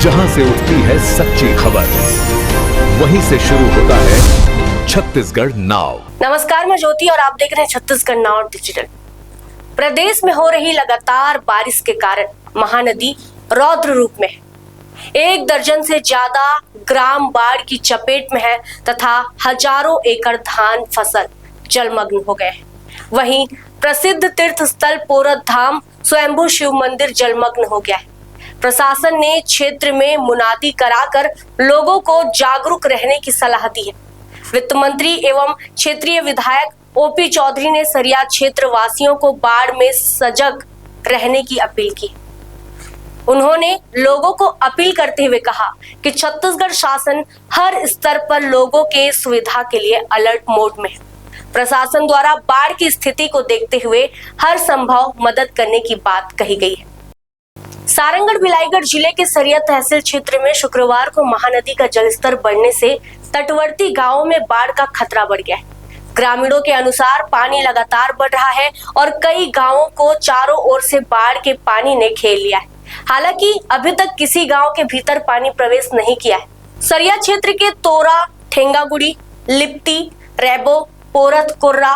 जहां से उठती है सच्ची खबर, वहीं से शुरू होता है छत्तीसगढ़ नाउ। नमस्कार, मैं ज्योति और आप देख रहे हैं छत्तीसगढ़ नाउ डिजिटल। प्रदेश में हो रही लगातार बारिश के कारण महानदी रौद्र रूप में है। 1 दर्जन से ज्यादा ग्राम बाढ़ की चपेट में है तथा हजारों एकड़ धान फसल जलमग्न हो गए हैं। वहीं प्रसिद्ध तीर्थ स्थल पोरत धाम स्वयंभू शिव मंदिर जलमग्न हो गया है। प्रशासन ने क्षेत्र में मुनादी कराकर लोगों को जागरूक रहने की सलाह दी है। वित्त मंत्री एवं क्षेत्रीय विधायक ओपी चौधरी ने सरिया क्षेत्र वासियों को बाढ़ में सजग रहने की अपील की। उन्होंने लोगों को अपील करते हुए कहा कि छत्तीसगढ़ शासन हर स्तर पर लोगों के सुविधा के लिए अलर्ट मोड में है। प्रशासन द्वारा बाढ़ की स्थिति को देखते हुए हर संभव मदद करने की बात कही गई है। सारंगढ़ बिलाईगढ़ जिले के सरिया तहसील क्षेत्र में शुक्रवार को महानदी का जलस्तर बढ़ने से तटवर्ती गांवों में बाढ़ का खतरा बढ़ गया है। ग्रामीणों के अनुसार पानी लगातार बढ़ रहा है और कई गांवों को चारों ओर से बाढ़ के पानी ने घेर लिया है। हालांकि अभी तक किसी गांव के भीतर पानी प्रवेश नहीं किया है। सरिया क्षेत्र के तोरा, ठेंगागुड़ी, लिप्ती, रैबो, पोरत कुर्रा,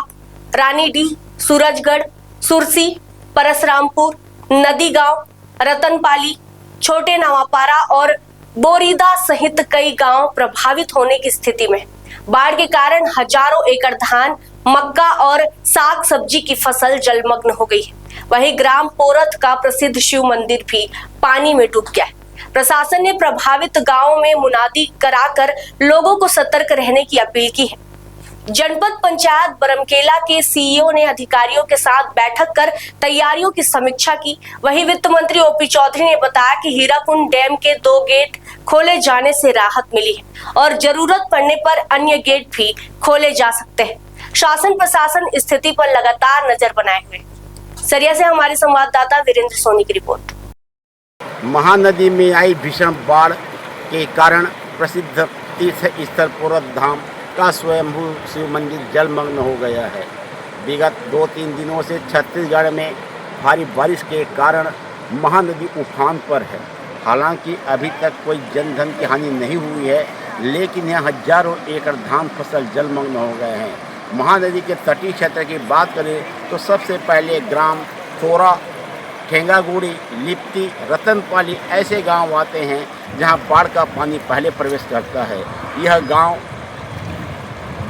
रानीडीह, सूरजगढ़, सुरसी, परसरामपुर, नदी गांव, रतनपाली, छोटे नवापारा और बोरीदा सहित कई गांव प्रभावित होने की स्थिति में। बाढ़ के कारण हजारों एकड़ धान, मक्का और साग सब्जी की फसल जलमग्न हो गई है। वहीं ग्राम पोरत का प्रसिद्ध शिव मंदिर भी पानी में डूब गया है। प्रशासन ने प्रभावित गांवों में मुनादी कराकर लोगों को सतर्क रहने की अपील की है। जनपद पंचायत बरमकेला के सीईओ ने अधिकारियों के साथ बैठक कर तैयारियों की समीक्षा की। वहीं वित्त मंत्री ओपी चौधरी ने बताया कि हीराकुंड डैम के 2 गेट खोले जाने से राहत मिली है और जरूरत पड़ने पर अन्य गेट भी खोले जा सकते हैं। शासन प्रशासन स्थिति पर लगातार नजर बनाए हुए। सरिया से हमारे संवाददाता वीरेंद्र सोनी की रिपोर्ट। महानदी में आई भीषण बाढ़ के कारण प्रसिद्ध तीर्थ स्थल पोरत धाम का स्वयंभू शिव मंदिर जलमग्न हो गया है। विगत 2-3 दिनों से छत्तीसगढ़ में भारी बारिश के कारण महानदी उफान पर है। हालांकि अभी तक कोई जनधन की हानि नहीं हुई है, लेकिन यहाँ हजारों एकड़ धान फसल जलमग्न हो गए हैं। महानदी के तटीय क्षेत्र की बात करें तो सबसे पहले ग्राम तोरा, ठेंगागुड़ी, लिप्ती, रतनपाली ऐसे गांव आते हैं जहां बाढ़ का पानी पहले प्रवेश करता है। यह गांव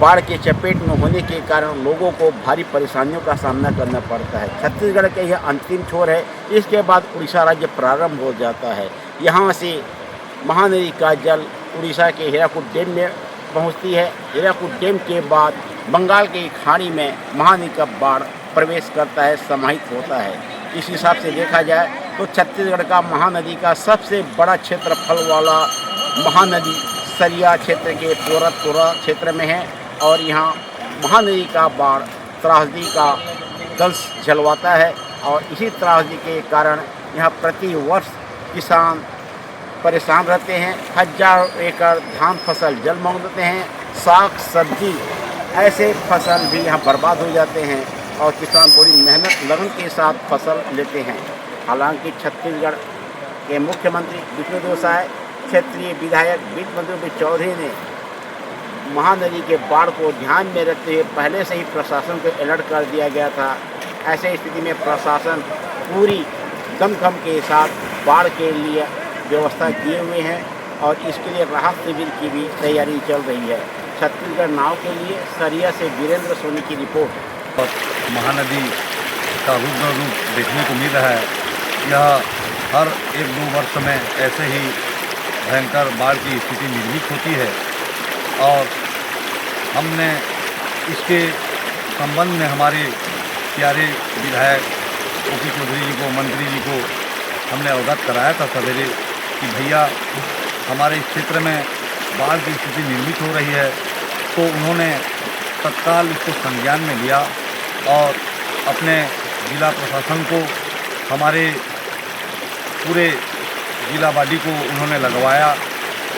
बाढ़ के चपेट में होने के कारण लोगों को भारी परेशानियों का सामना करना पड़ता है। छत्तीसगढ़ के यह अंतिम छोर है, इसके बाद उड़ीसा राज्य प्रारंभ हो जाता है। यहाँ से महानदी का जल उड़ीसा के हीराकुद डैम में पहुँचती है। हीराकुद डैम के बाद बंगाल की खाड़ी में महानदी का बाढ़ प्रवेश करता है, समाहित होता है। इस हिसाब से देखा जाए तो छत्तीसगढ़ का महानदी का सबसे बड़ा क्षेत्रफल वाला महानदी सरिया क्षेत्र के पोरत तोरा क्षेत्र में है और यहाँ महानदी का बाढ़ त्रासदी का दंश झलवाता है और इसी त्रासदी के कारण यहाँ प्रति वर्ष किसान परेशान रहते हैं। हजारों एकड़ धान फसल जलमग्न होते हैं। साग सब्जी ऐसे फसल भी यहाँ बर्बाद हो जाते हैं और किसान बड़ी मेहनत लगन के साथ फसल लेते हैं। हालांकि छत्तीसगढ़ के मुख्यमंत्री विष्णुदेव साय, क्षेत्रीय विधायक वित्त मंत्री ओपी चौधरी ने महानदी के बाढ़ को ध्यान में रखते हुए पहले से ही प्रशासन को अलर्ट कर दिया गया था। ऐसे स्थिति में प्रशासन पूरी दमखम के साथ बाढ़ के लिए व्यवस्था किए हुए हैं और इसके लिए राहत शिविर की भी तैयारी चल रही है। छत्तीसगढ़ नाव के लिए सरिया से वीरेंद्र सोनी की रिपोर्ट। महानदी का रुद्र रूप देखने को मिल रहा है। यह हर 1-2 वर्ष में ऐसे ही भयंकर बाढ़ की स्थिति निर्मित होती है और हमने इसके संबंध में हमारे प्यारे विधायक ओपी चौधरी जी को, मंत्री जी को हमने अवगत कराया था सवेरे कि भैया हमारे इस क्षेत्र में बाढ़ की स्थिति निर्मित हो रही है। तो उन्होंने तत्काल इसको संज्ञान में लिया और अपने जिला प्रशासन को, हमारे पूरे जिला बॉडी को उन्होंने लगवाया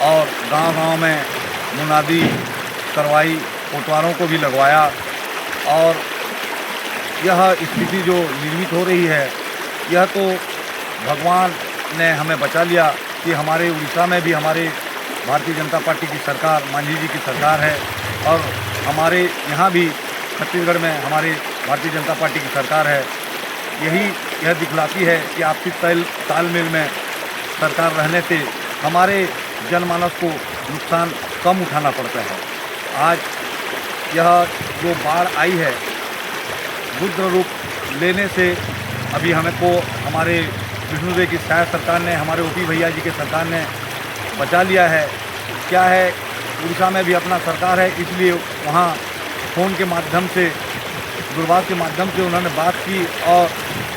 और गांव-गांव में मुनादी करवाई, कोटवारों को भी लगवाया और यह स्थिति जो निर्मित हो रही है, यह तो भगवान ने हमें बचा लिया, कि हमारे उड़ीसा में भी हमारे भारतीय जनता पार्टी की सरकार, मांझी जी की सरकार है, और हमारे यहाँ भी छत्तीसगढ़ में हमारे भारतीय जनता पार्टी की सरकार है। यह दिखलाती है कि आपसी तालमेल में सरकार रहने से हमारे जनमानस को नुकसान कम उठाना पड़ता है। आज यह जो बाढ़ आई है, रुद्र रूप लेने से अभी हमको हमारे विष्णुदेव की शायद सरकार ने, हमारे ओपी भैया जी के सरकार ने बचा लिया है। क्या है, उड़ीसा में भी अपना सरकार है, इसलिए वहाँ फ़ोन के माध्यम से, दूरभाष के माध्यम से उन्होंने बात की और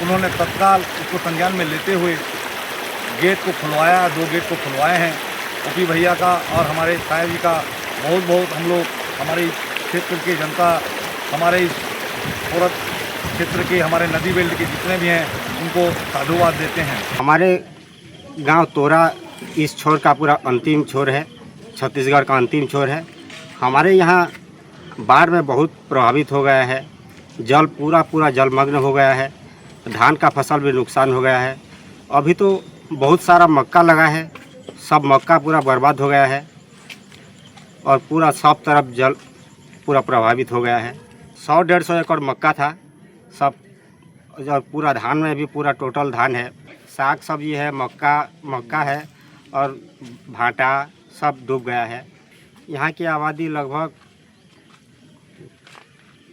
उन्होंने तत्काल उसको संज्ञान में लेते हुए गेट को खुलवाया। 2 गेट को खुलवाए हैं ओपी भैया का और हमारे शायद जी का। बहुत बहुत हम लोग, हमारे क्षेत्र की जनता, हमारे इस औरत क्षेत्र के, हमारे नदी बेल्ट के जितने भी हैं, उनको साधुवाद देते हैं। हमारे गांव तोरा इस छोर का पूरा अंतिम छोर है, छत्तीसगढ़ का अंतिम छोर है। हमारे यहाँ बाढ़ में बहुत प्रभावित हो गया है। जल पूरा जलमग्न हो गया है। धान का फसल भी नुकसान हो गया है। अभी तो बहुत सारा मक्का लगा है, सब मक्का पूरा बर्बाद हो गया है और पूरा सब तरफ जल पूरा प्रभावित हो गया है। 100-150 एकड़ मक्का था सब, और पूरा धान में भी पूरा टोटल धान है। साग सब्जी है, मक्का है और भाटा सब डूब गया है। यहाँ की आबादी लगभग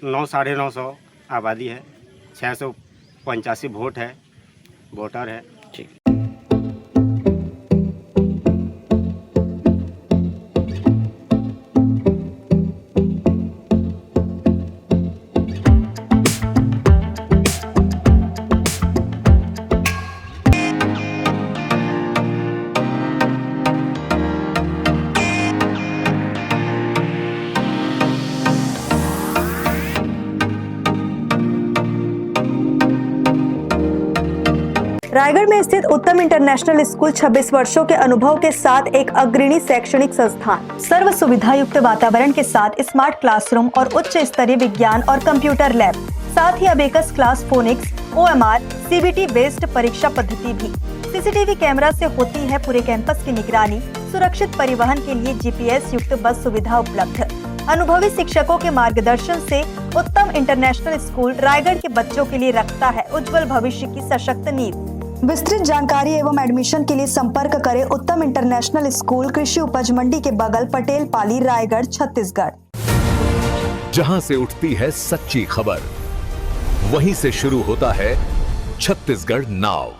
900-950 आबादी है। 685 वोटर है। ठीक। रायगढ़ में स्थित उत्तम इंटरनेशनल स्कूल 26 वर्षों के अनुभव के साथ एक अग्रणी शैक्षणिक संस्थान, सर्व सुविधा युक्त वातावरण के साथ स्मार्ट क्लासरूम और उच्च स्तरीय विज्ञान और कंप्यूटर लैब, साथ ही abacus class, phonics, OMR, CBT based परीक्षा पद्धति भी। CCTV कैमरा से होती है पूरे कैंपस की निगरानी। सुरक्षित परिवहन के लिए GPS युक्त बस सुविधा उपलब्ध। अनुभवी शिक्षकों के मार्गदर्शन से उत्तम इंटरनेशनल स्कूल रायगढ़ के बच्चों के लिए रखता है उज्जवल भविष्य की सशक्त नींव। विस्तृत जानकारी एवं एडमिशन के लिए संपर्क करें उत्तम इंटरनेशनल स्कूल, कृषि उपज मंडी के बगल, पटेल पाली, रायगढ़, छत्तीसगढ़। जहां से उठती है सच्ची खबर, वहीं से शुरू होता है छत्तीसगढ़ नाव।